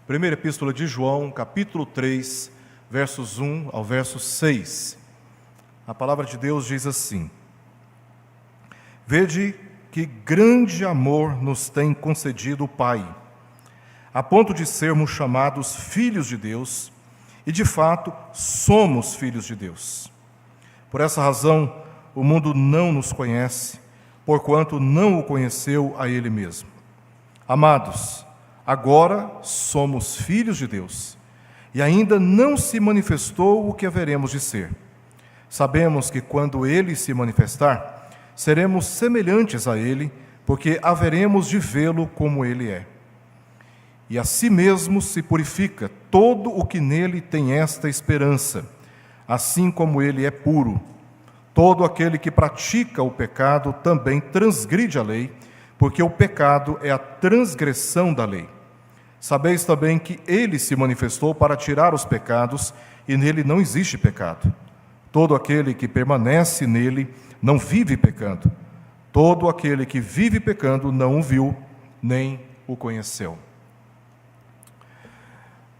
Primeira Epístola de João, capítulo 3, versos 1 ao verso 6. A palavra de Deus diz assim: Vede que grande amor nos tem concedido o Pai, a ponto de sermos chamados filhos de Deus, e de fato somos filhos de Deus. Por essa razão, o mundo não nos conhece, porquanto não o conheceu a Ele mesmo. Amados, agora somos filhos de Deus, e ainda não se manifestou o que haveremos de ser. Sabemos que quando Ele se manifestar, seremos semelhantes a Ele, porque haveremos de vê-lo como Ele é. E a si mesmo se purifica todo o que nele tem esta esperança, assim como Ele é puro. Todo aquele que pratica o pecado também transgride a lei, porque o pecado é a transgressão da lei. Sabeis também que Ele se manifestou para tirar os pecados, e nele não existe pecado. Todo aquele que permanece nele não vive pecando. Todo aquele que vive pecando não o viu, nem o conheceu.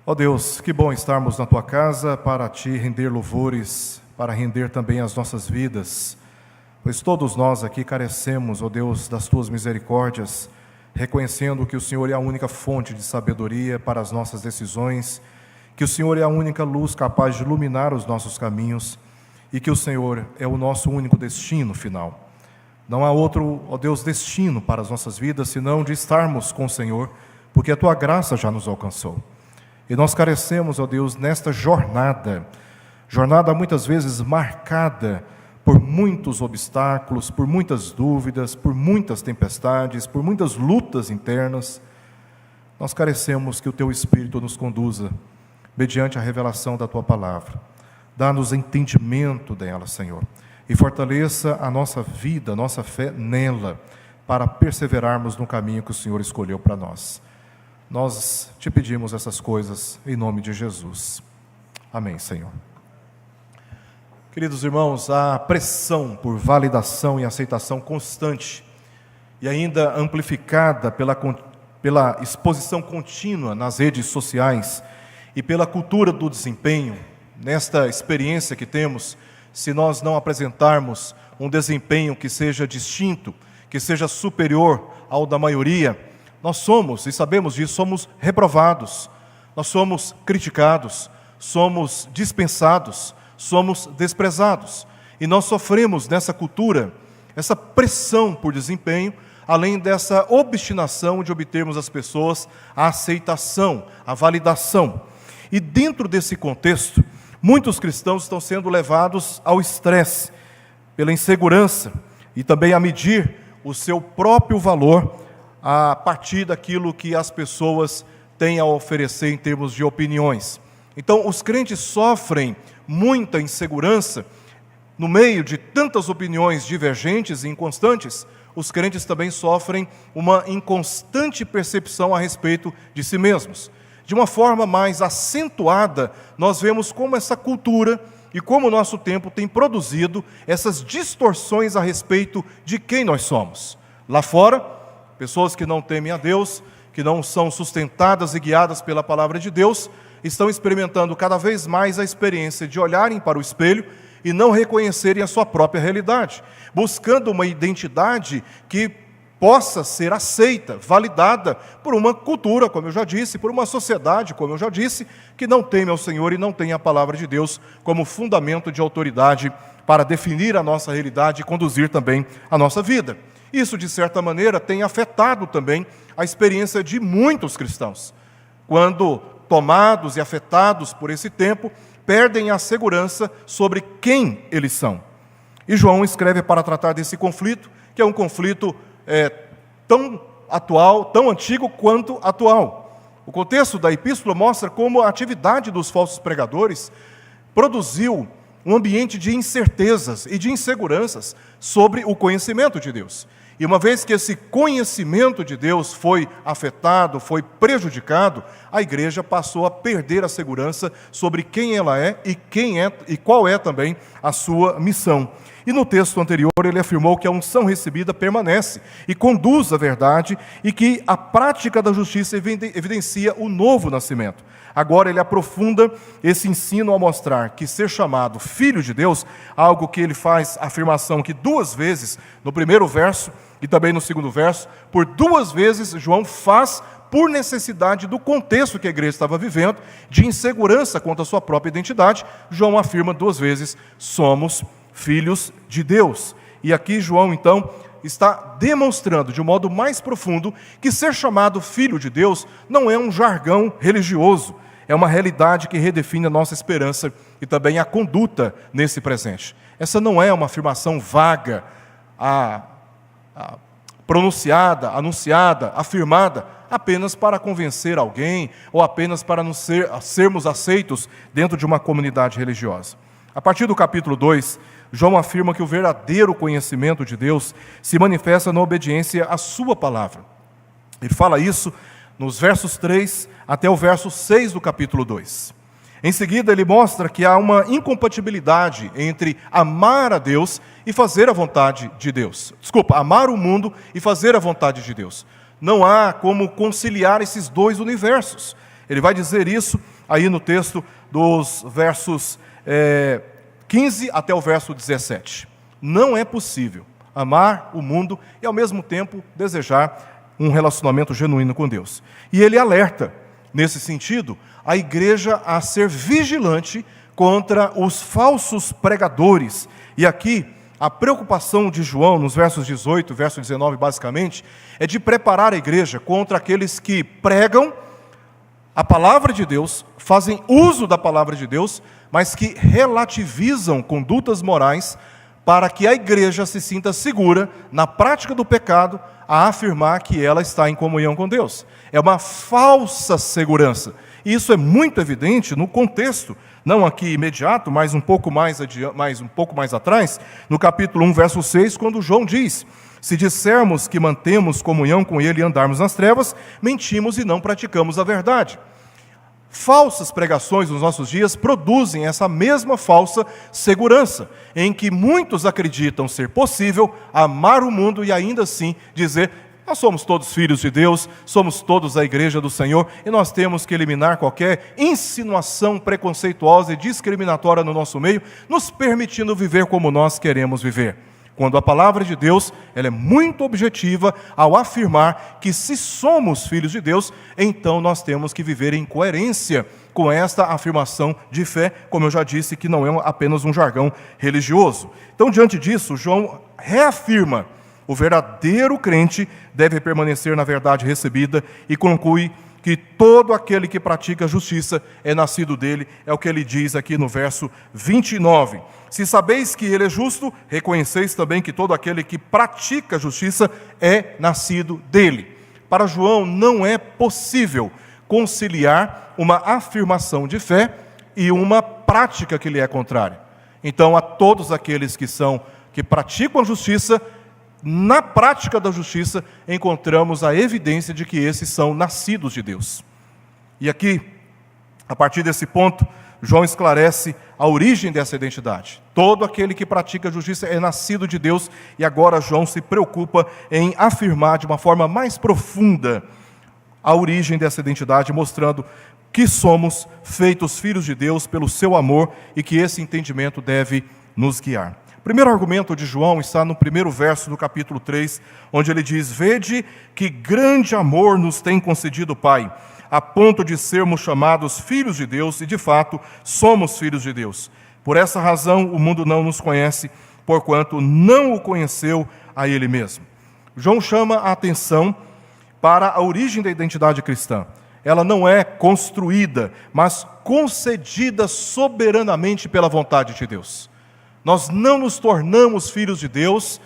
Ó Deus, que bom estarmos na Tua casa para Te render louvores, para render também as nossas vidas, pois todos nós aqui carecemos, ó Deus, das Tuas misericórdias, reconhecendo que o Senhor é a única fonte de sabedoria para as nossas decisões, que o Senhor é a única luz capaz de iluminar os nossos caminhos e que o Senhor é o nosso único destino final. Não há outro, ó Deus, destino para as nossas vidas senão de estarmos com o Senhor, porque a Tua graça já nos alcançou. E nós carecemos, ó Deus, nesta jornada muitas vezes marcada por muitos obstáculos, por muitas dúvidas, por muitas tempestades, por muitas lutas internas. Nós carecemos que o Teu Espírito nos conduza, mediante a revelação da Tua palavra. Dá-nos entendimento dela, Senhor, e fortaleça a nossa vida, a nossa fé nela, para perseverarmos no caminho que o Senhor escolheu para nós. Nós Te pedimos essas coisas em nome de Jesus. Amém, Senhor. Queridos irmãos, a pressão por validação e aceitação constante e ainda amplificada pela exposição contínua nas redes sociais e pela cultura do desempenho, nesta experiência que temos, se nós não apresentarmos um desempenho que seja distinto, que seja superior ao da maioria, nós somos, e sabemos disso, somos reprovados, nós somos criticados, somos dispensados, somos desprezados. E nós sofremos nessa cultura, essa pressão por desempenho, além dessa obstinação de obtermos as pessoas a aceitação, a validação. E dentro desse contexto, muitos cristãos estão sendo levados ao estresse, pela insegurança, e também a medir o seu próprio valor a partir daquilo que as pessoas têm a oferecer em termos de opiniões. Então, os crentes sofrem muita insegurança no meio de tantas opiniões divergentes e inconstantes. Os crentes também sofrem uma inconstante percepção a respeito de si mesmos. De uma forma mais acentuada, nós vemos como essa cultura e como o nosso tempo tem produzido essas distorções a respeito de quem nós somos. Lá fora, pessoas que não temem a Deus, que não são sustentadas e guiadas pela palavra de Deus, estão experimentando cada vez mais a experiência de olharem para o espelho e não reconhecerem a sua própria realidade, buscando uma identidade que possa ser aceita, validada por uma cultura, como eu já disse, por uma sociedade, como eu já disse, que não teme ao Senhor e não tem a palavra de Deus como fundamento de autoridade para definir a nossa realidade e conduzir também a nossa vida. Isso, de certa maneira, tem afetado também a experiência de muitos cristãos, quando tomados e afetados por esse tempo, perdem a segurança sobre quem eles são. E João escreve para tratar desse conflito, que é um conflito tão atual, tão antigo quanto atual. O contexto da epístola mostra como a atividade dos falsos pregadores produziu um ambiente de incertezas e de inseguranças sobre o conhecimento de Deus. E uma vez que esse conhecimento de Deus foi afetado, foi prejudicado, a igreja passou a perder a segurança sobre quem ela é e qual é também a sua missão. E no texto anterior ele afirmou que a unção recebida permanece e conduz à verdade e que a prática da justiça evidencia o novo nascimento. Agora ele aprofunda esse ensino ao mostrar que ser chamado filho de Deus, algo que ele faz afirmação que 2 vezes, no primeiro verso e também no segundo verso, por 2 vezes João faz por necessidade do contexto que a igreja estava vivendo, de insegurança quanto à sua própria identidade. João afirma 2 vezes, somos filhos de Deus. E aqui João, então, está demonstrando de um modo mais profundo que ser chamado filho de Deus não é um jargão religioso, é uma realidade que redefine a nossa esperança e também a conduta nesse presente. Essa não é uma afirmação vaga, pronunciada, anunciada, afirmada, apenas para convencer alguém ou apenas para sermos aceitos dentro de uma comunidade religiosa. A partir do capítulo 2, João afirma que o verdadeiro conhecimento de Deus se manifesta na obediência à sua palavra. Ele fala isso nos versos 3 até o verso 6 do capítulo 2. Em seguida, ele mostra que há uma incompatibilidade entre amar a Deus e fazer a vontade de Deus. Amar o mundo e fazer a vontade de Deus. Não há como conciliar esses 2 universos. Ele vai dizer isso aí no texto dos versos 15 até o verso 17. Não é possível amar o mundo e ao mesmo tempo desejar um relacionamento genuíno com Deus. E ele alerta, nesse sentido, a igreja a ser vigilante contra os falsos pregadores. E aqui, a preocupação de João, nos versos 18, verso 19, basicamente, é de preparar a igreja contra aqueles que pregam a palavra de Deus, fazem uso da palavra de Deus, mas que relativizam condutas morais para que a igreja se sinta segura na prática do pecado a afirmar que ela está em comunhão com Deus. É uma falsa segurança. E isso é muito evidente no contexto, não aqui imediato, mas um pouco mais atrás, no capítulo 1, verso 6, quando João diz: se dissermos que mantemos comunhão com Ele e andarmos nas trevas, mentimos e não praticamos a verdade. Falsas pregações nos nossos dias produzem essa mesma falsa segurança, em que muitos acreditam ser possível amar o mundo e ainda assim dizer: nós somos todos filhos de Deus, somos todos a igreja do Senhor, e nós temos que eliminar qualquer insinuação preconceituosa e discriminatória no nosso meio, nos permitindo viver como nós queremos viver. Quando a palavra de Deus, ela é muito objetiva ao afirmar que se somos filhos de Deus, então nós temos que viver em coerência com esta afirmação de fé, como eu já disse, que não é apenas um jargão religioso. Então, diante disso, João reafirma: o verdadeiro crente deve permanecer na verdade recebida e conclui que todo aquele que pratica justiça é nascido dele, é o que ele diz aqui no verso 29. Se sabeis que ele é justo, reconheceis também que todo aquele que pratica justiça é nascido dele. Para João, não é possível conciliar uma afirmação de fé e uma prática que lhe é contrária. Então, a todos aqueles que praticam a justiça, na prática da justiça, encontramos a evidência de que esses são nascidos de Deus. E aqui, a partir desse ponto, João esclarece a origem dessa identidade. Todo aquele que pratica a justiça é nascido de Deus, e agora João se preocupa em afirmar de uma forma mais profunda a origem dessa identidade, mostrando que somos feitos filhos de Deus pelo seu amor e que esse entendimento deve nos guiar. O primeiro argumento de João está no primeiro verso do capítulo 3, onde ele diz: vede que grande amor nos tem concedido o Pai, a ponto de sermos chamados filhos de Deus, e de fato somos filhos de Deus. Por essa razão o mundo não nos conhece, porquanto não o conheceu a Ele mesmo. João chama a atenção para a origem da identidade cristã. Ela não é construída, mas concedida soberanamente pela vontade de Deus. Nós não nos tornamos filhos de Deus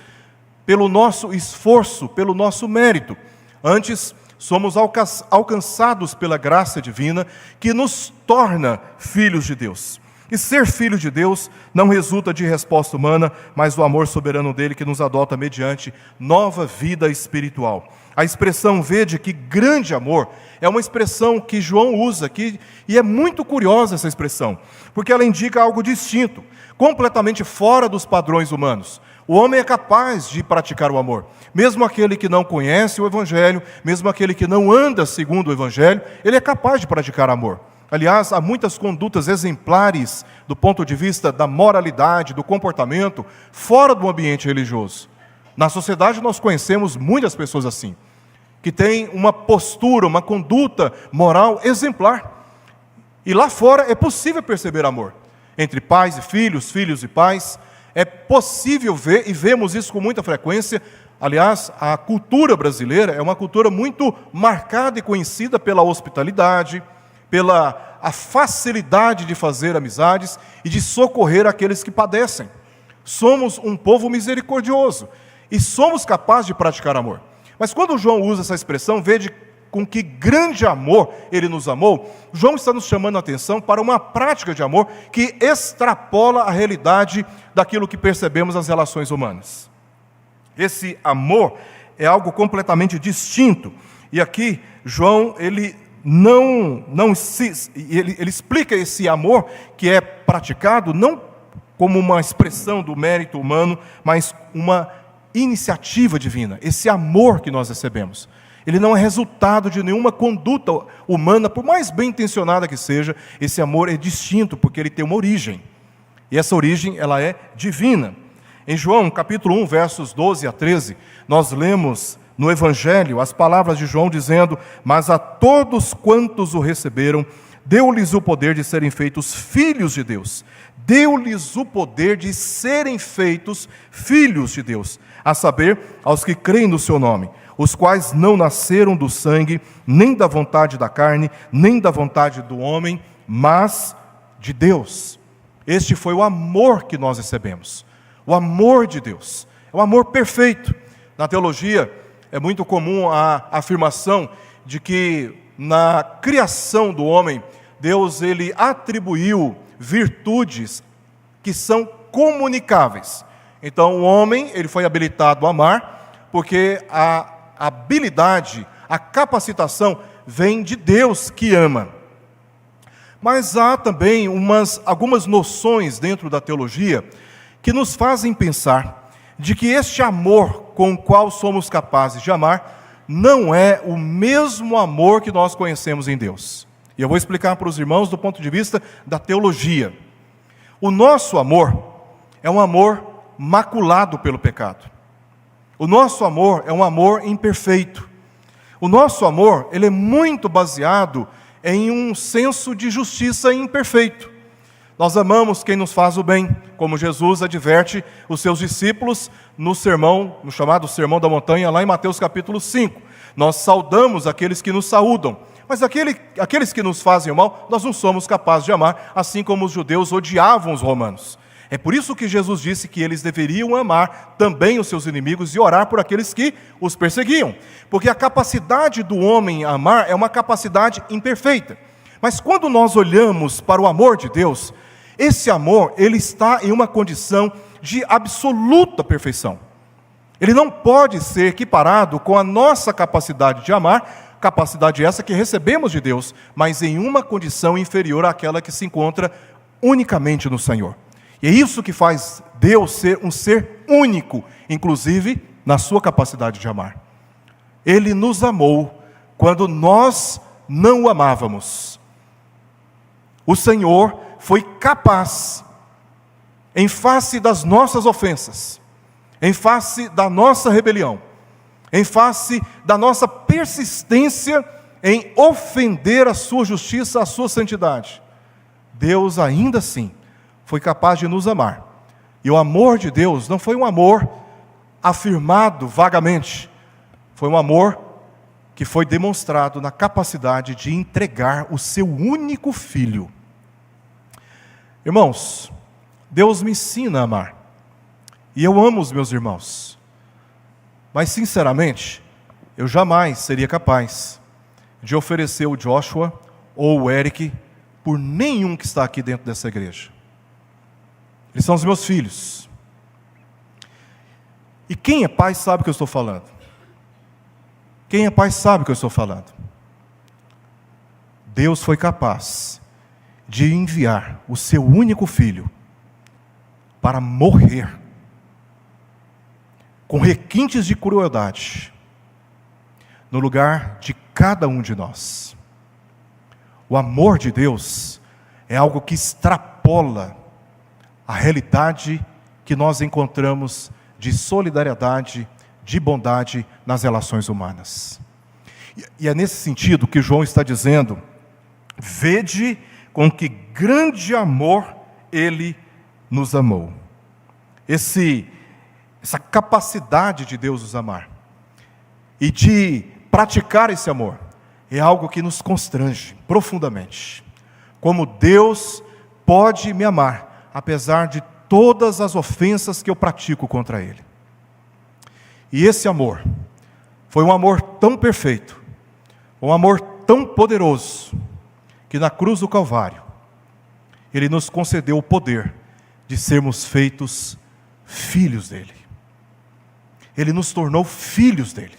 pelo nosso esforço, pelo nosso mérito. Antes, somos alcançados pela graça divina que nos torna filhos de Deus. E ser filho de Deus não resulta de resposta humana, mas do amor soberano dele que nos adota mediante nova vida espiritual. A expressão "vede que grande amor" é uma expressão que João usa aqui, e é muito curiosa essa expressão, porque ela indica algo distinto, completamente fora dos padrões humanos. O homem é capaz de praticar o amor. Mesmo aquele que não conhece o Evangelho, mesmo aquele que não anda segundo o Evangelho, ele é capaz de praticar amor. Aliás, há muitas condutas exemplares do ponto de vista da moralidade, do comportamento, fora do ambiente religioso. Na sociedade nós conhecemos muitas pessoas assim, que têm uma postura, uma conduta moral exemplar. E lá fora é possível perceber amor. Entre pais e filhos, filhos e pais, é possível ver, e vemos isso com muita frequência. Aliás, a cultura brasileira é uma cultura muito marcada e conhecida pela hospitalidade, pela a facilidade de fazer amizades e de socorrer aqueles que padecem. Somos um povo misericordioso e somos capazes de praticar amor. Mas quando João usa essa expressão, "vede com que grande amor ele nos amou", João está nos chamando a atenção para uma prática de amor que extrapola a realidade daquilo que percebemos nas relações humanas. Esse amor é algo completamente distinto. E aqui, João, ele explica esse amor que é praticado não como uma expressão do mérito humano, mas uma iniciativa divina. Esse amor que nós recebemos, ele não é resultado de nenhuma conduta humana, por mais bem intencionada que seja. Esse amor é distinto, porque ele tem uma origem. E essa origem, ela é divina. Em João, capítulo 1, versos 12 a 13, nós lemos no Evangelho as palavras de João dizendo: "Mas a todos quantos o receberam, deu-lhes o poder de serem feitos filhos de Deus." Deu-lhes o poder de serem feitos filhos de Deus, a saber, aos que creem no seu nome, os quais não nasceram do sangue, nem da vontade da carne, nem da vontade do homem, mas de Deus. Este foi o amor que nós recebemos. O amor de Deus. É um amor perfeito. Na teologia, é muito comum a afirmação de que na criação do homem, Deus ele atribuiu virtudes que são comunicáveis. Então o homem ele foi habilitado a amar, porque a habilidade, a capacitação vem de Deus que ama. Mas há também algumas noções dentro da teologia que nos fazem pensar de que este amor com o qual somos capazes de amar não é o mesmo amor que nós conhecemos em Deus. E eu vou explicar para os irmãos do ponto de vista da teologia. O nosso amor é um amor maculado pelo pecado. O nosso amor é um amor imperfeito. O nosso amor, ele é muito baseado em um senso de justiça imperfeito. Nós amamos quem nos faz o bem, como Jesus adverte os seus discípulos no chamado Sermão da Montanha, lá em Mateus capítulo 5. Nós saudamos aqueles que nos saúdam, mas aqueles que nos fazem o mal, nós não somos capazes de amar, assim como os judeus odiavam os romanos. É por isso que Jesus disse que eles deveriam amar também os seus inimigos e orar por aqueles que os perseguiam. Porque a capacidade do homem a amar é uma capacidade imperfeita. Mas quando nós olhamos para o amor de Deus, esse amor, ele está em uma condição de absoluta perfeição. Ele não pode ser equiparado com a nossa capacidade de amar, capacidade essa que recebemos de Deus, mas em uma condição inferior àquela que se encontra unicamente no Senhor. E é isso que faz Deus ser um ser único, inclusive na sua capacidade de amar. Ele nos amou quando nós não o amávamos. O Senhor foi capaz, em face das nossas ofensas, em face da nossa rebelião, em face da nossa persistência em ofender a sua justiça, a sua santidade, Deus ainda assim foi capaz de nos amar. E o amor de Deus não foi um amor afirmado vagamente, foi um amor que foi demonstrado na capacidade de entregar o seu único filho. Irmãos, Deus me ensina a amar, e eu amo os meus irmãos, mas sinceramente, eu jamais seria capaz de oferecer o Joshua ou o Eric por nenhum que está aqui dentro dessa igreja. Eles são os meus filhos. E quem é pai sabe o que eu estou falando. Quem é pai sabe o que eu estou falando. Deus foi capaz de enviar o seu único filho para morrer com requintes de crueldade no lugar de cada um de nós. O amor de Deus é algo que extrapola a realidade que nós encontramos de solidariedade, de bondade nas relações humanas. E é nesse sentido que João está dizendo: vede com que grande amor Ele nos amou. Essa capacidade de Deus nos amar e de praticar esse amor é algo que nos constrange profundamente. Como Deus pode me amar, apesar de todas as ofensas que eu pratico contra Ele. E esse amor foi um amor tão perfeito, um amor tão poderoso, que na cruz do Calvário, Ele nos concedeu o poder de sermos feitos filhos dEle. Ele nos tornou filhos dEle.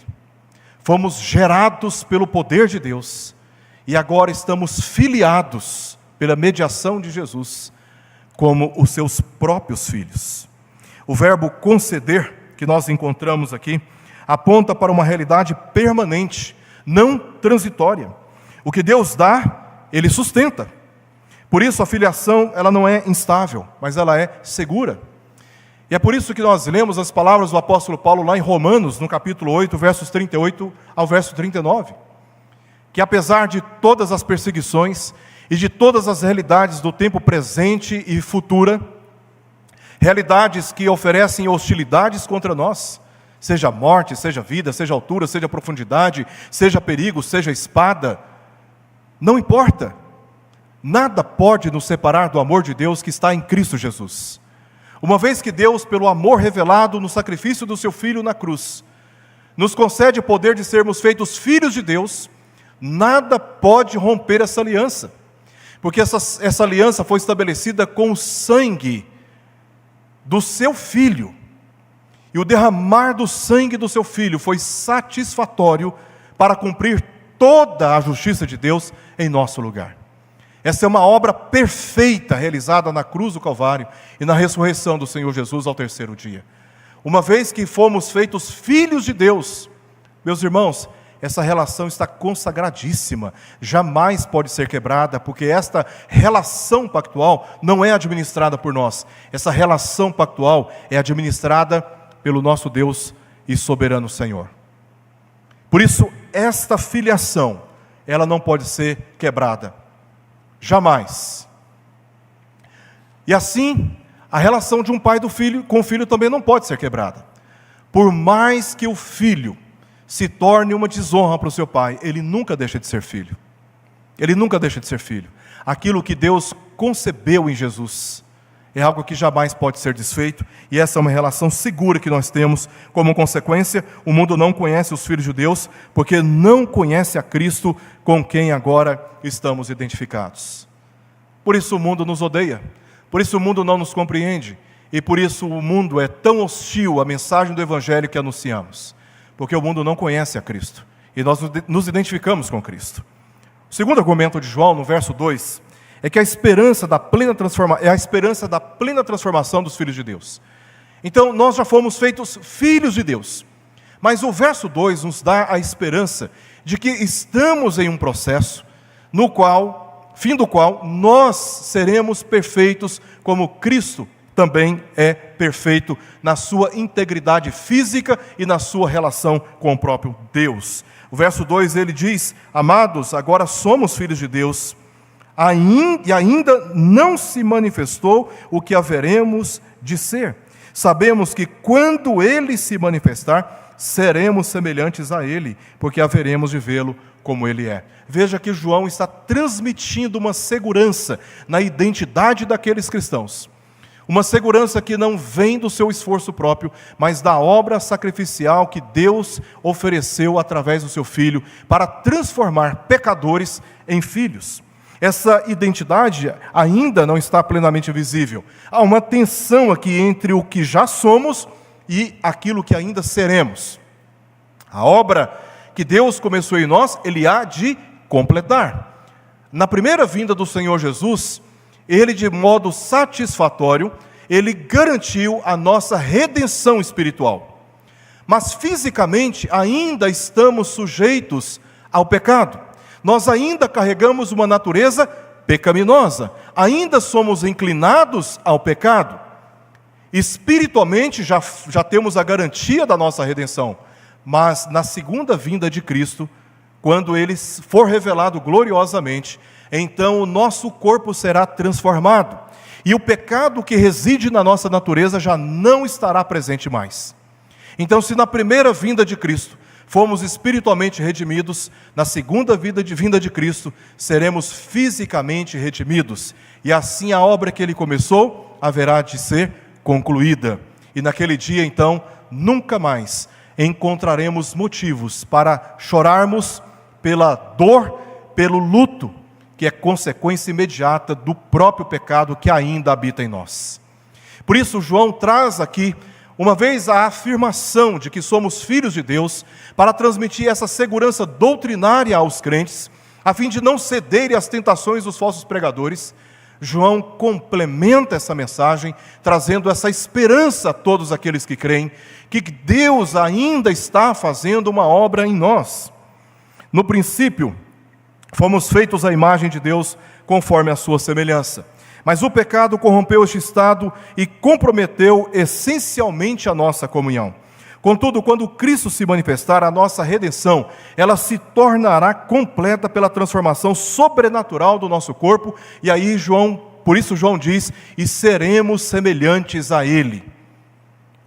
Fomos gerados pelo poder de Deus, e agora estamos filiados pela mediação de Jesus, como os seus próprios filhos. O verbo conceder, que nós encontramos aqui, aponta para uma realidade permanente, não transitória. O que Deus dá, Ele sustenta. Por isso a filiação, ela não é instável, mas ela é segura. E é por isso que nós lemos as palavras do apóstolo Paulo lá em Romanos, no capítulo 8, versos 38 ao verso 39. Que apesar de todas as perseguições e de todas as realidades do tempo presente e futura, realidades que oferecem hostilidades contra nós, seja morte, seja vida, seja altura, seja profundidade, seja perigo, seja espada, não importa. Nada pode nos separar do amor de Deus que está em Cristo Jesus. Uma vez que Deus, pelo amor revelado no sacrifício do seu Filho na cruz, nos concede o poder de sermos feitos filhos de Deus, nada pode romper essa aliança. Porque essa aliança foi estabelecida com o sangue do seu Filho. E o derramar do sangue do seu Filho foi satisfatório para cumprir toda a justiça de Deus em nosso lugar. Essa é uma obra perfeita realizada na cruz do Calvário e na ressurreição do Senhor Jesus ao terceiro dia. Uma vez que fomos feitos filhos de Deus, meus irmãos, essa relação está consagradíssima, jamais pode ser quebrada, porque esta relação pactual não é administrada por nós. Essa relação pactual é administrada pelo nosso Deus e soberano Senhor. Por isso, esta filiação, ela não pode ser quebrada. Jamais. E assim, a relação de um pai com o filho também não pode ser quebrada. Por mais que o filho se torne uma desonra para o seu pai, ele nunca deixa de ser filho. Ele nunca deixa de ser filho. Aquilo que Deus concebeu em Jesus é algo que jamais pode ser desfeito, e essa é uma relação segura que nós temos. Como consequência, o mundo não conhece os filhos de Deus, porque não conhece a Cristo, com quem agora estamos identificados. Por isso o mundo nos odeia, por isso o mundo não nos compreende, e por isso o mundo é tão hostil à mensagem do Evangelho que anunciamos, porque o mundo não conhece a Cristo, e nós nos identificamos com Cristo. O segundo argumento de João, no verso 2, é que a esperança da plena transformação dos filhos de Deus. Então, nós já fomos feitos filhos de Deus. Mas o verso 2 nos dá a esperança de que estamos em um processo fim do qual nós seremos perfeitos como Cristo também é perfeito na sua integridade física e na sua relação com o próprio Deus. O verso 2 ele diz: amados, agora somos filhos de Deus, e ainda não se manifestou o que haveremos de ser. Sabemos que quando Ele se manifestar, seremos semelhantes a Ele, porque haveremos de vê-lo como Ele é. Veja que João está transmitindo uma segurança na identidade daqueles cristãos. Uma segurança que não vem do seu esforço próprio, mas da obra sacrificial que Deus ofereceu através do seu Filho, para transformar pecadores em filhos. Essa identidade ainda não está plenamente visível. Há uma tensão aqui entre o que já somos e aquilo que ainda seremos. A obra que Deus começou em nós, Ele há de completar. Na primeira vinda do Senhor Jesus, Ele, de modo satisfatório, Ele garantiu a nossa redenção espiritual. Mas fisicamente ainda estamos sujeitos ao pecado. Nós ainda carregamos uma natureza pecaminosa, ainda somos inclinados ao pecado. Espiritualmente já temos a garantia da nossa redenção, mas na segunda vinda de Cristo, quando Ele for revelado gloriosamente, então o nosso corpo será transformado, e o pecado que reside na nossa natureza já não estará presente mais. Então, se na primeira vinda de Cristo fomos espiritualmente redimidos, na segunda vinda de Cristo seremos fisicamente redimidos, e assim a obra que Ele começou haverá de ser concluída. E naquele dia, então, nunca mais encontraremos motivos para chorarmos pela dor, pelo luto, que é consequência imediata do próprio pecado que ainda habita em nós. Por isso, João traz aqui, uma vez, a afirmação de que somos filhos de Deus, para transmitir essa segurança doutrinária aos crentes, a fim de não cederem às tentações dos falsos pregadores. João complementa essa mensagem, trazendo essa esperança a todos aqueles que creem, que Deus ainda está fazendo uma obra em nós. No princípio, fomos feitos à imagem de Deus, conforme a sua semelhança. Mas o pecado corrompeu este estado e comprometeu essencialmente a nossa comunhão. Contudo, quando Cristo se manifestar, a nossa redenção, ela se tornará completa pela transformação sobrenatural do nosso corpo, e aí por isso João diz, e seremos semelhantes a Ele.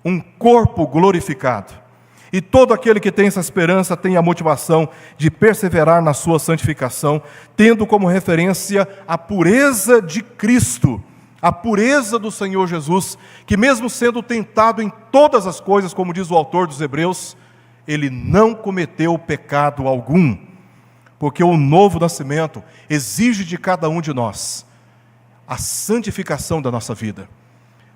Um corpo glorificado. E todo aquele que tem essa esperança tem a motivação de perseverar na sua santificação, tendo como referência a pureza de Cristo, a pureza do Senhor Jesus, que mesmo sendo tentado em todas as coisas, como diz o autor dos Hebreus, Ele não cometeu pecado algum, porque o novo nascimento exige de cada um de nós a santificação da nossa vida.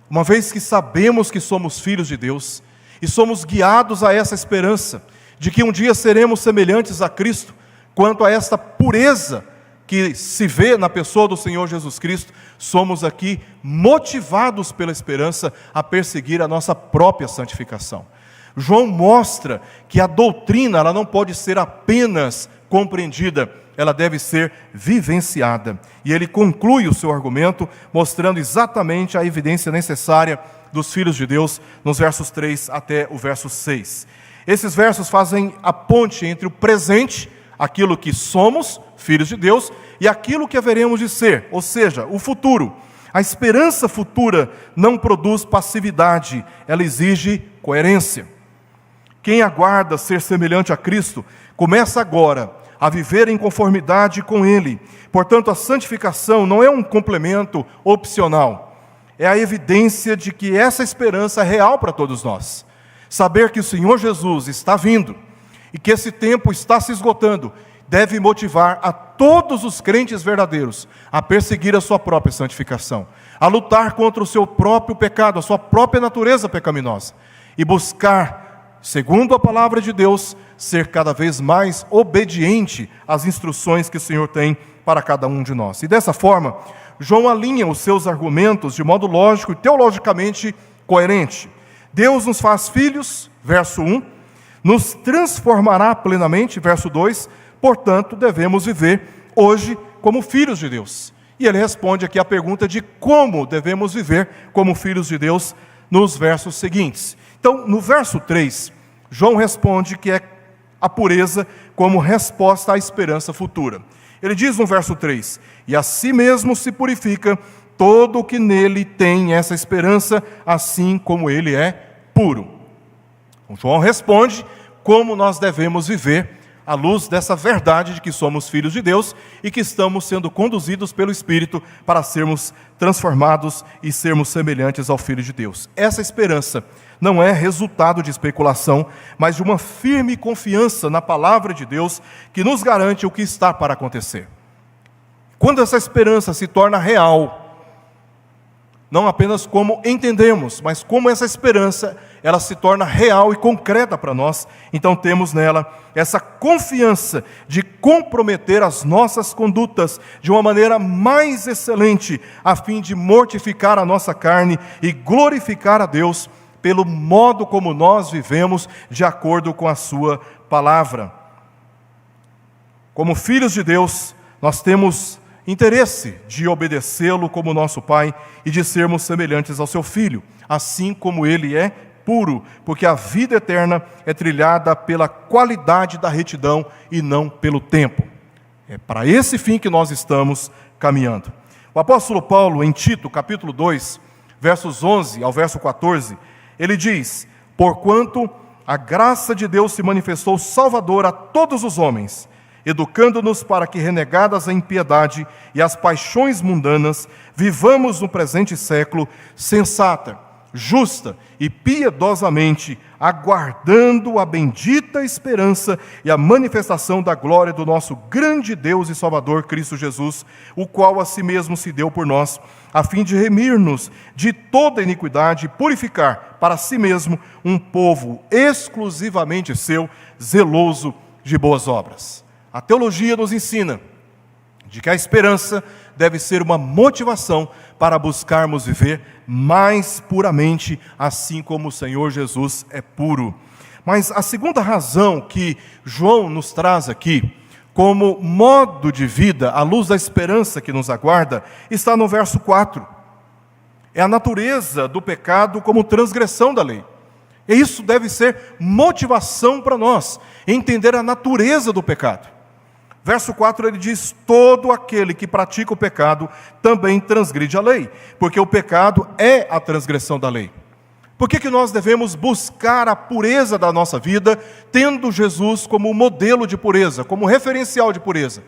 Uma vez que sabemos que somos filhos de Deus, e somos guiados a essa esperança, de que um dia seremos semelhantes a Cristo, quanto a esta pureza que se vê na pessoa do Senhor Jesus Cristo, somos aqui motivados pela esperança a perseguir a nossa própria santificação. João mostra que a doutrina, ela não pode ser apenas compreendida, ela deve ser vivenciada. E ele conclui o seu argumento, mostrando exatamente a evidência necessária dos filhos de Deus, nos versos 3 até o verso 6. Esses versos fazem a ponte entre o presente, aquilo que somos, filhos de Deus, e aquilo que haveremos de ser, ou seja, o futuro. A esperança futura não produz passividade, ela exige coerência. Quem aguarda ser semelhante a Cristo, começa agora a viver em conformidade com Ele. Portanto, a santificação não é um complemento opcional, é a evidência de que essa esperança é real para todos nós. Saber que o Senhor Jesus está vindo e que esse tempo está se esgotando, deve motivar a todos os crentes verdadeiros a perseguir a sua própria santificação, a lutar contra o seu próprio pecado, a sua própria natureza pecaminosa, e buscar, segundo a palavra de Deus, ser cada vez mais obediente às instruções que o Senhor tem para cada um de nós. E dessa forma, João alinha os seus argumentos de modo lógico e teologicamente coerente. Deus nos faz filhos, verso 1, nos transformará plenamente, verso 2, portanto, devemos viver hoje como filhos de Deus. E ele responde aqui a pergunta de como devemos viver como filhos de Deus nos versos seguintes. Então, no verso 3, João responde que é a pureza como resposta à esperança futura. Ele diz no verso 3, e a si mesmo se purifica todo o que nele tem essa esperança, assim como ele é puro. João responde como nós devemos viver à luz dessa verdade de que somos filhos de Deus e que estamos sendo conduzidos pelo Espírito para sermos transformados e sermos semelhantes ao Filho de Deus. Essa esperança não é resultado de especulação, mas de uma firme confiança na palavra de Deus que nos garante o que está para acontecer. quando essa esperança se torna real, não apenas como entendemos, mas como essa esperança, ela se torna real e concreta para nós, então temos nela essa confiança de comprometer as nossas condutas de uma maneira mais excelente, a fim de mortificar a nossa carne e glorificar a Deus pelo modo como nós vivemos de acordo com a sua palavra. Como filhos de Deus, nós temos interesse de obedecê-lo como nosso Pai e de sermos semelhantes ao seu Filho, assim como ele é puro, porque a vida eterna é trilhada pela qualidade da retidão e não pelo tempo. É para esse fim que nós estamos caminhando. O apóstolo Paulo, em Tito, capítulo 2, versos 11 ao verso 14, ele diz: porquanto a graça de Deus se manifestou salvadora a todos os homens, educando-nos para que, renegadas a impiedade e as paixões mundanas, vivamos no presente século sensata, justa e piedosamente, aguardando a bendita esperança e a manifestação da glória do nosso grande Deus e Salvador Cristo Jesus, o qual a si mesmo se deu por nós, a fim de remir-nos de toda iniquidade e purificar para si mesmo um povo exclusivamente seu, zeloso de boas obras. A teologia nos ensina de que a esperança deve ser uma motivação para buscarmos viver mais puramente, assim como o Senhor Jesus é puro. Mas a segunda razão que João nos traz aqui, como modo de vida, à luz da esperança que nos aguarda, está no verso 4. É a natureza do pecado como transgressão da lei. E isso deve ser motivação para nós, entender a natureza do pecado. Verso 4 ele diz: todo aquele que pratica o pecado também transgride a lei, porque o pecado é a transgressão da lei. Por que nós devemos buscar a pureza da nossa vida, tendo Jesus como modelo de pureza, como referencial de pureza?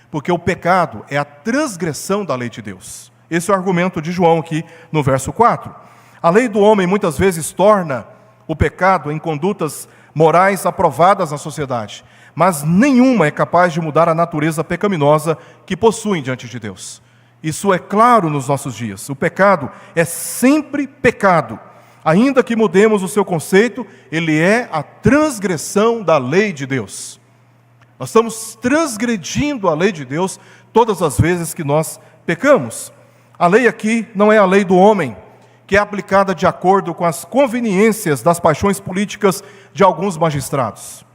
Porque o pecado é a transgressão da lei de Deus. Esse é o argumento de João aqui no verso 4. A lei do homem muitas vezes torna o pecado em condutas morais aprovadas na sociedade, mas nenhuma é capaz de mudar a natureza pecaminosa que possuem diante de Deus. Isso é claro nos nossos dias. O pecado é sempre pecado. Ainda que mudemos o seu conceito, ele é a transgressão da lei de Deus. Nós estamos transgredindo a lei de Deus todas as vezes que nós pecamos. A lei aqui não é a lei do homem, que é aplicada de acordo com as conveniências das paixões políticas de alguns magistrados.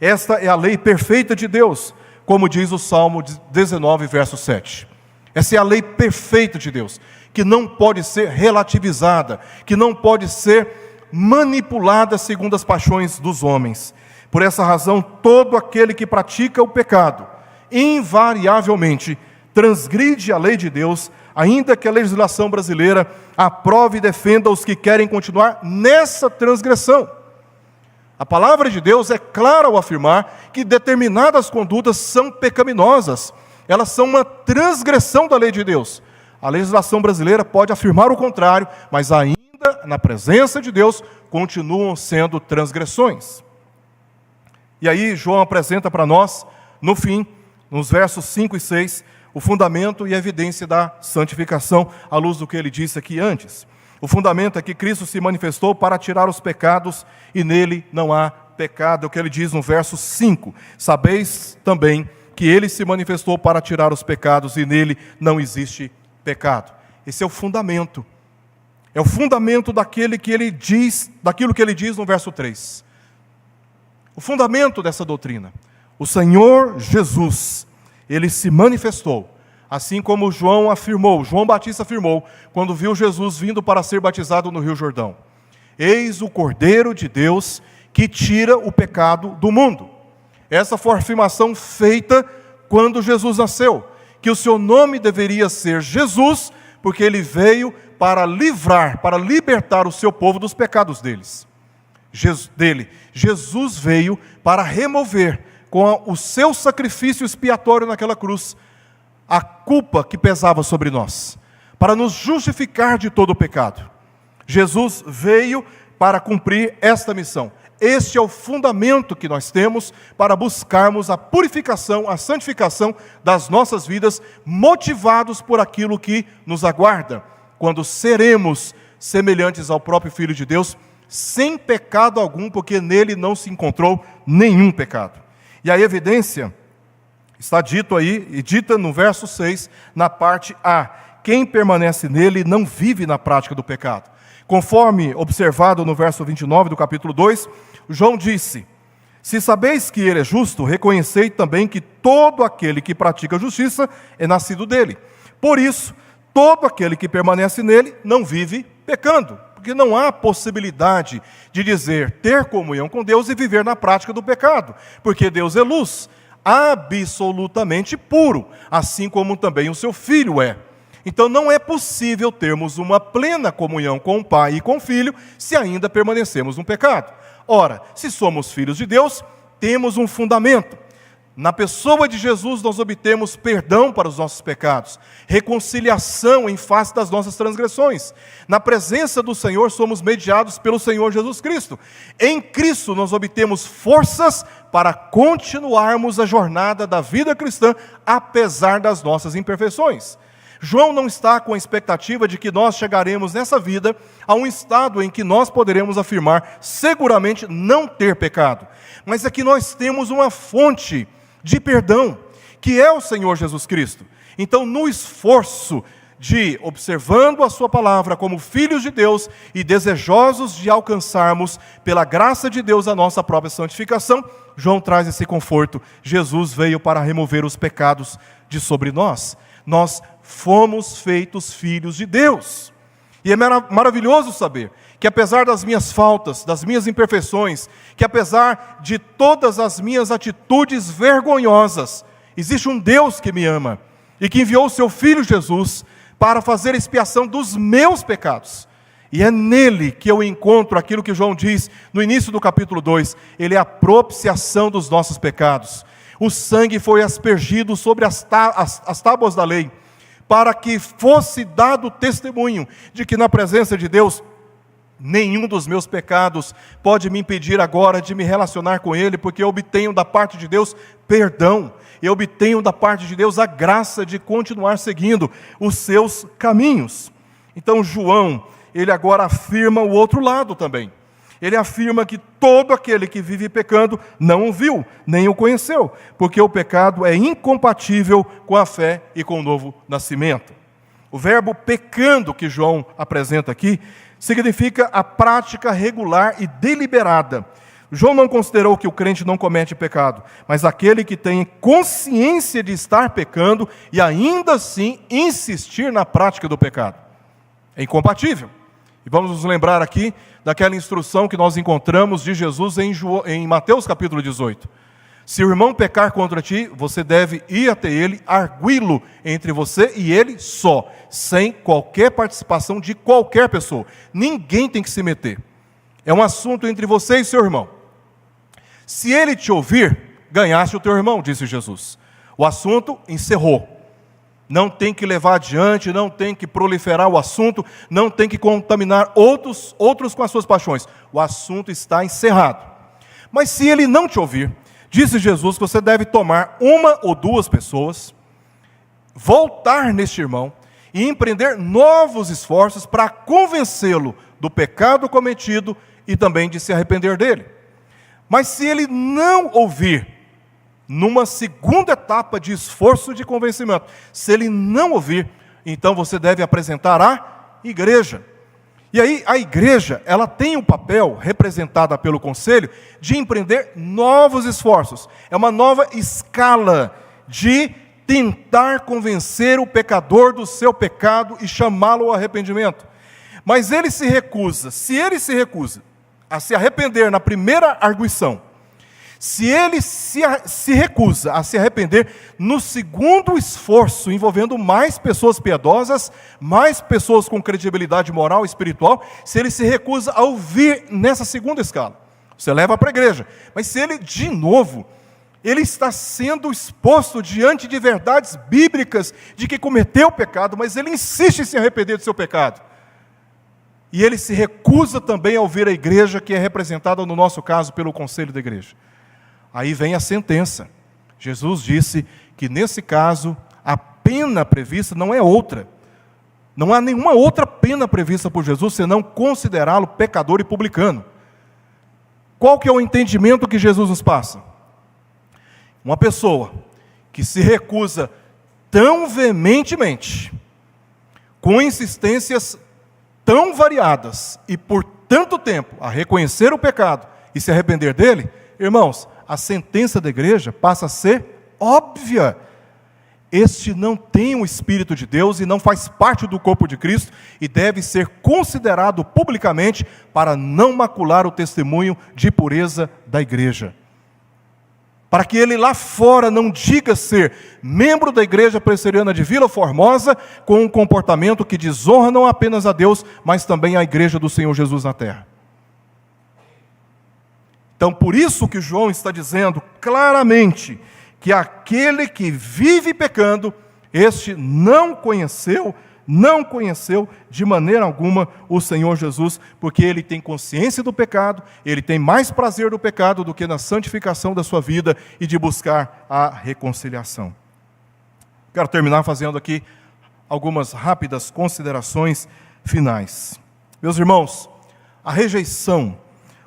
Esta é a lei perfeita de Deus, como diz o Salmo 19, verso 7. Essa é a lei perfeita de Deus, que não pode ser relativizada, que não pode ser manipulada segundo as paixões dos homens. Por essa razão, todo aquele que pratica o pecado, invariavelmente, transgride a lei de Deus, ainda que a legislação brasileira aprove e defenda os que querem continuar nessa transgressão. A palavra de Deus é clara ao afirmar que determinadas condutas são pecaminosas. Elas são uma transgressão da lei de Deus. A legislação brasileira pode afirmar o contrário, mas ainda na presença de Deus continuam sendo transgressões. E aí João apresenta para nós, no fim, nos versos 5 e 6, o fundamento e a evidência da santificação, à luz do que ele disse aqui antes. O fundamento é que Cristo se manifestou para tirar os pecados e nele não há pecado. É o que ele diz no verso 5. Sabeis também que ele se manifestou para tirar os pecados e nele não existe pecado. Esse é o fundamento. É o fundamento daquilo que ele diz no verso 3. O fundamento dessa doutrina. O Senhor Jesus, ele se manifestou. Assim como João Batista afirmou, quando viu Jesus vindo para ser batizado no Rio Jordão: eis o Cordeiro de Deus que tira o pecado do mundo. Essa foi a afirmação feita quando Jesus nasceu, que o seu nome deveria ser Jesus, porque ele veio para libertar o seu povo dos pecados deles. Jesus veio para remover, com o seu sacrifício expiatório naquela cruz, a culpa que pesava sobre nós, para nos justificar de todo o pecado. Jesus veio para cumprir esta missão. Este é o fundamento que nós temos para buscarmos a purificação, a santificação das nossas vidas, motivados por aquilo que nos aguarda, quando seremos semelhantes ao próprio Filho de Deus, sem pecado algum, porque nele não se encontrou nenhum pecado. E a evidência está dito aí, e dita no verso 6, na parte A: quem permanece nele não vive na prática do pecado. Conforme observado no verso 29 do capítulo 2, João disse: se sabeis que ele é justo, reconhecei também que todo aquele que pratica a justiça é nascido dele. Por isso, todo aquele que permanece nele não vive pecando, porque não há possibilidade de dizer ter comunhão com Deus e viver na prática do pecado, porque Deus é luz, absolutamente puro, assim como também o seu Filho é. Então não é possível termos uma plena comunhão com o Pai e com o Filho se ainda permanecemos no pecado. Ora, se somos filhos de Deus, temos um fundamento. Na pessoa de Jesus nós obtemos perdão para os nossos pecados, reconciliação em face das nossas transgressões. Na presença do Senhor somos mediados pelo Senhor Jesus Cristo. Em Cristo nós obtemos forças para continuarmos a jornada da vida cristã, apesar das nossas imperfeições. João não está com a expectativa de que nós chegaremos nessa vida a um estado em que nós poderemos afirmar seguramente não ter pecado, mas é que nós temos uma fonte de perdão, que é o Senhor Jesus Cristo. Então, no esforço de, observando a sua palavra como filhos de Deus e desejosos de alcançarmos pela graça de Deus a nossa própria santificação, João traz esse conforto: Jesus veio para remover os pecados de sobre nós. Nós fomos feitos filhos de Deus. E é maravilhoso saber que apesar das minhas faltas, das minhas imperfeições, que apesar de todas as minhas atitudes vergonhosas, existe um Deus que me ama e que enviou o seu Filho Jesus para fazer expiação dos meus pecados. E é nele que eu encontro aquilo que João diz no início do capítulo 2, ele é a propiciação dos nossos pecados. O sangue foi aspergido sobre as tábuas da lei, para que fosse dado testemunho de que na presença de Deus, nenhum dos meus pecados pode me impedir agora de me relacionar com Ele, porque eu obtenho da parte de Deus perdão, eu obtenho da parte de Deus a graça de continuar seguindo os seus caminhos. Então João, ele agora afirma o outro lado também. Ele afirma que todo aquele que vive pecando não o viu, nem o conheceu, porque o pecado é incompatível com a fé e com o novo nascimento. O verbo pecando que João apresenta aqui significa a prática regular e deliberada. João não considerou que o crente não comete pecado, mas aquele que tem consciência de estar pecando e ainda assim insistir na prática do pecado. É incompatível. E vamos nos lembrar aqui daquela instrução que nós encontramos de Jesus em Mateus capítulo 18. Se o irmão pecar contra ti, você deve ir até ele, arguí-lo entre você e ele só, sem qualquer participação de qualquer pessoa. Ninguém tem que se meter. É um assunto entre você e seu irmão. Se ele te ouvir, ganhaste o teu irmão, disse Jesus. O assunto encerrou. Não tem que levar adiante, não tem que proliferar o assunto, não tem que contaminar outros com as suas paixões. O assunto está encerrado. Mas se ele não te ouvir, disse Jesus que você deve tomar uma ou duas pessoas, voltar neste irmão e empreender novos esforços para convencê-lo do pecado cometido e também de se arrepender dele. Mas se ele não ouvir, numa segunda etapa de esforço de convencimento, se ele não ouvir, então você deve apresentar à igreja. E aí a igreja, ela tem o papel, representada pelo conselho, de empreender novos esforços. É uma nova escala de tentar convencer o pecador do seu pecado e chamá-lo ao arrependimento. Mas ele se recusa, se ele se recusa a se arrepender na primeira arguição, se ele se recusa a se arrepender no segundo esforço, envolvendo mais pessoas piedosas, mais pessoas com credibilidade moral e espiritual, se ele se recusa a ouvir nessa segunda escala, você leva para a igreja. Mas se ele, de novo, ele está sendo exposto diante de verdades bíblicas de que cometeu pecado, mas ele insiste em se arrepender do seu pecado, e ele se recusa também a ouvir a igreja, que é representada, no nosso caso, pelo conselho da igreja. Aí vem a sentença. Jesus disse que, nesse caso, a pena prevista não é outra. Não há nenhuma outra pena prevista por Jesus, senão considerá-lo pecador e publicano. Qual que é o entendimento que Jesus nos passa? Uma pessoa que se recusa tão veementemente, com insistências tão variadas e por tanto tempo, a reconhecer o pecado e se arrepender dele, irmãos, a sentença da igreja passa a ser óbvia. Este não tem o Espírito de Deus e não faz parte do corpo de Cristo e deve ser considerado publicamente para não macular o testemunho de pureza da igreja. Para que ele lá fora não diga ser membro da igreja presbiteriana de Vila Formosa com um comportamento que desonra não apenas a Deus, mas também a igreja do Senhor Jesus na terra. Então, por isso que João está dizendo claramente que aquele que vive pecando, este não conheceu de maneira alguma o Senhor Jesus, porque ele tem consciência do pecado, ele tem mais prazer do pecado do que na santificação da sua vida e de buscar a reconciliação. Quero terminar fazendo aqui algumas rápidas considerações finais. Meus irmãos, a rejeição,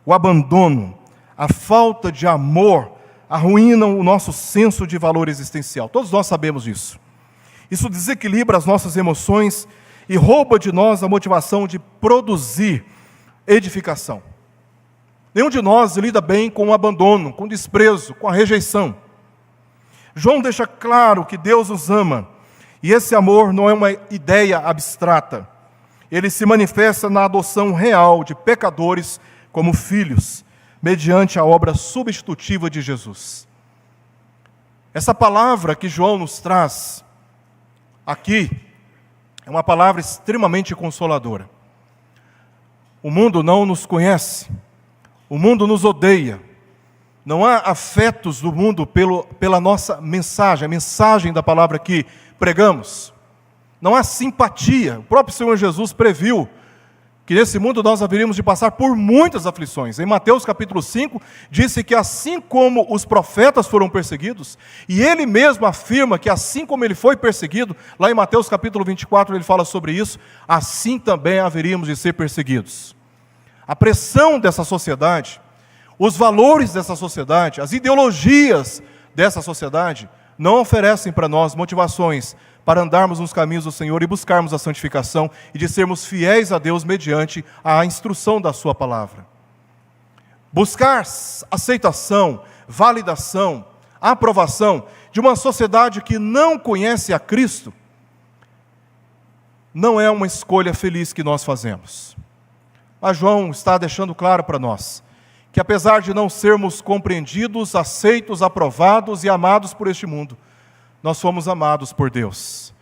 o abandono, a falta de amor arruinam o nosso senso de valor existencial. Todos nós sabemos disso. Isso desequilibra as nossas emoções e rouba de nós a motivação de produzir edificação. Nenhum de nós lida bem com o abandono, com o desprezo, com a rejeição. João deixa claro que Deus nos ama, e esse amor não é uma ideia abstrata. Ele se manifesta na adoção real de pecadores como filhos, mediante a obra substitutiva de Jesus. Essa palavra que João nos traz aqui é uma palavra extremamente consoladora. O mundo não nos conhece, o mundo nos odeia, não há afetos do mundo pela nossa mensagem, a mensagem da palavra que pregamos. Não há simpatia. O próprio Senhor Jesus previu que nesse mundo nós haveríamos de passar por muitas aflições. Em Mateus capítulo 5, disse que assim como os profetas foram perseguidos, e ele mesmo afirma que assim como ele foi perseguido, lá em Mateus capítulo 24 ele fala sobre isso, assim também haveríamos de ser perseguidos. A pressão dessa sociedade, os valores dessa sociedade, as ideologias dessa sociedade, não oferecem para nós motivações para andarmos nos caminhos do Senhor e buscarmos a santificação e de sermos fiéis a Deus mediante a instrução da sua palavra. Buscar aceitação, validação, aprovação de uma sociedade que não conhece a Cristo, não é uma escolha feliz que nós fazemos. Mas João está deixando claro para nós que apesar de não sermos compreendidos, aceitos, aprovados e amados por este mundo, nós fomos amados por Deus.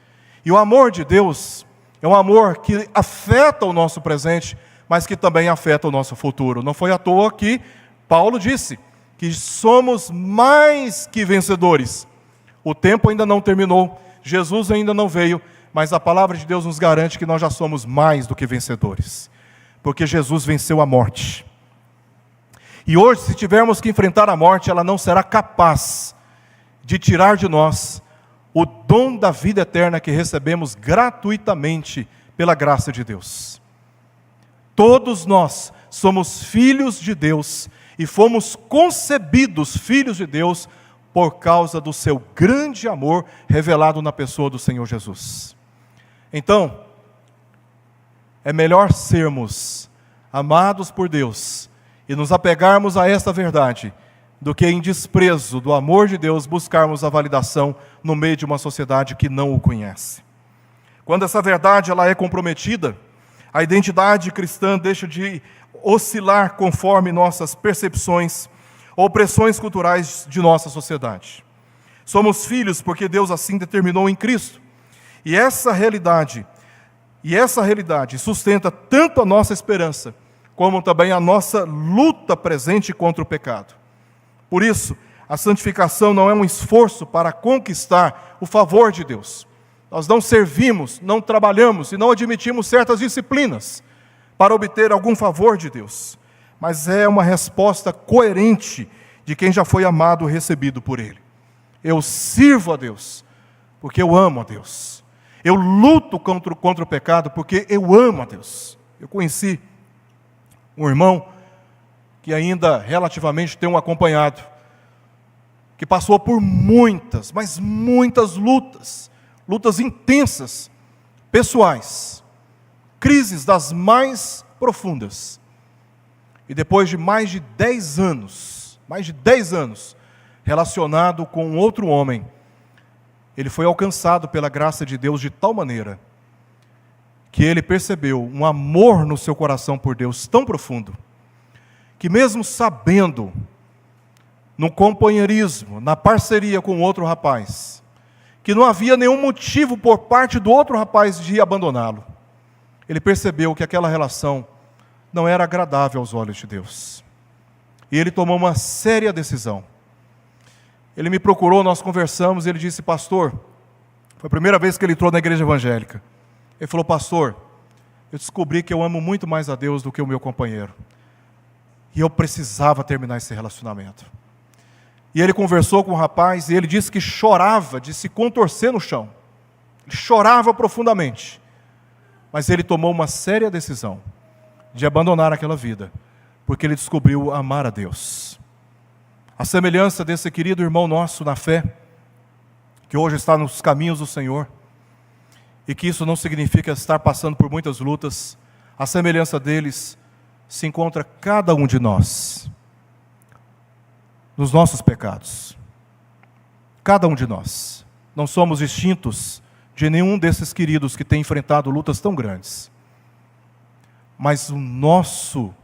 E o amor de Deus é um amor que afeta o nosso presente, mas que também afeta o nosso futuro. Não foi à toa que Paulo disse que somos mais que vencedores. O tempo ainda não terminou, Jesus ainda não veio, mas a palavra de Deus nos garante que nós já somos mais do que vencedores, porque Jesus venceu a morte. E hoje, se tivermos que enfrentar a morte, ela não será capaz de tirar de nós o dom da vida eterna que recebemos gratuitamente pela graça de Deus. Todos nós somos filhos de Deus e fomos concebidos filhos de Deus por causa do seu grande amor revelado na pessoa do Senhor Jesus. Então, é melhor sermos amados por Deus e nos apegarmos a esta verdade, do que em desprezo do amor de Deus buscarmos a validação no meio de uma sociedade que não o conhece. Quando essa verdade ela é comprometida, a identidade cristã deixa de oscilar conforme nossas percepções ou pressões culturais de nossa sociedade. Somos filhos porque Deus assim determinou em Cristo. E essa realidade sustenta tanto a nossa esperança, como também a nossa luta presente contra o pecado. Por isso, a santificação não é um esforço para conquistar o favor de Deus. Nós não servimos, não trabalhamos e não admitimos certas disciplinas para obter algum favor de Deus, mas é uma resposta coerente de quem já foi amado e recebido por Ele. Eu sirvo a Deus, porque eu amo a Deus. Eu luto contra o pecado, porque eu amo a Deus. Eu conheci um irmão que ainda relativamente tem um acompanhado, que passou por muitas, mas muitas lutas intensas, pessoais, crises das mais profundas. E depois de mais de 10 anos relacionado com outro homem, ele foi alcançado pela graça de Deus de tal maneira que ele percebeu um amor no seu coração por Deus tão profundo, que mesmo sabendo, no companheirismo, na parceria com outro rapaz, que não havia nenhum motivo por parte do outro rapaz de abandoná-lo, ele percebeu que aquela relação não era agradável aos olhos de Deus. E ele tomou uma séria decisão. Ele me procurou, nós conversamos, e ele disse: pastor, foi a primeira vez que ele entrou na igreja evangélica. Ele falou: pastor, eu descobri que eu amo muito mais a Deus do que o meu companheiro. E eu precisava terminar esse relacionamento. E ele conversou com o rapaz, e ele disse que chorava de se contorcer no chão. Ele chorava profundamente. Mas ele tomou uma séria decisão de abandonar aquela vida, porque ele descobriu amar a Deus. A semelhança desse querido irmão nosso na fé, que hoje está nos caminhos do Senhor, e que isso não significa estar passando por muitas lutas, a semelhança deles se encontra cada um de nós, nos nossos pecados. Cada um de nós. Não somos distintos de nenhum desses queridos que tem enfrentado lutas tão grandes. Mas o nosso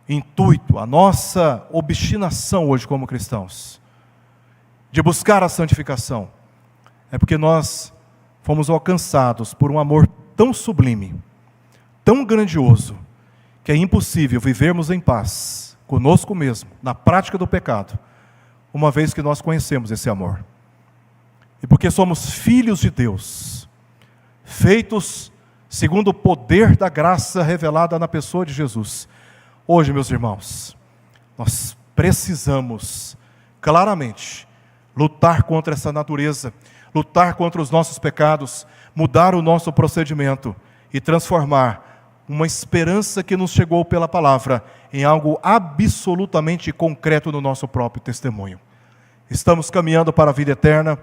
intuito, a nossa obstinação hoje como cristãos, de buscar a santificação, é porque nós fomos alcançados por um amor tão sublime, tão grandioso, que é impossível vivermos em paz conosco mesmo, na prática do pecado, uma vez que nós conhecemos esse amor. E porque somos filhos de Deus, feitos segundo o poder da graça revelada na pessoa de Jesus. Hoje, meus irmãos, nós precisamos claramente lutar contra essa natureza, lutar contra os nossos pecados, mudar o nosso procedimento e transformar uma esperança que nos chegou pela palavra em algo absolutamente concreto no nosso próprio testemunho. Estamos caminhando para a vida eterna.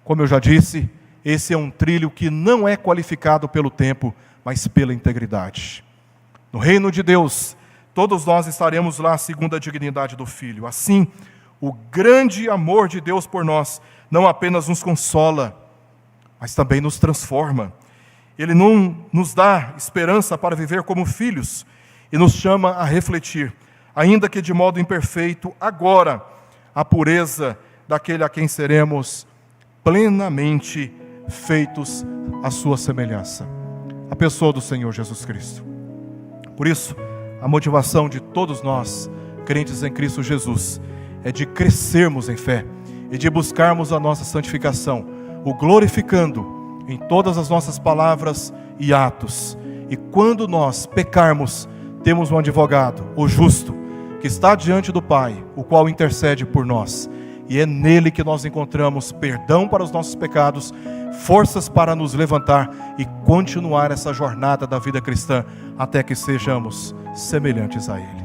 Como eu já disse, esse é um trilho que não é qualificado pelo tempo, mas pela integridade. No reino de Deus, todos nós estaremos lá segundo a dignidade do Filho. Assim, o grande amor de Deus por nós não apenas nos consola, mas também nos transforma. Ele não nos dá esperança para viver como filhos e nos chama a refletir, ainda que de modo imperfeito, agora, a pureza daquele a quem seremos plenamente feitos à sua semelhança, a pessoa do Senhor Jesus Cristo. Por isso, a motivação de todos nós, crentes em Cristo Jesus, é de crescermos em fé e de buscarmos a nossa santificação, o glorificando em todas as nossas palavras e atos. E quando nós pecarmos, temos um advogado, o justo, que está diante do Pai, o qual intercede por nós. E é nele que nós encontramos perdão para os nossos pecados, forças para nos levantar e continuar essa jornada da vida cristã, até que sejamos semelhantes a Ele.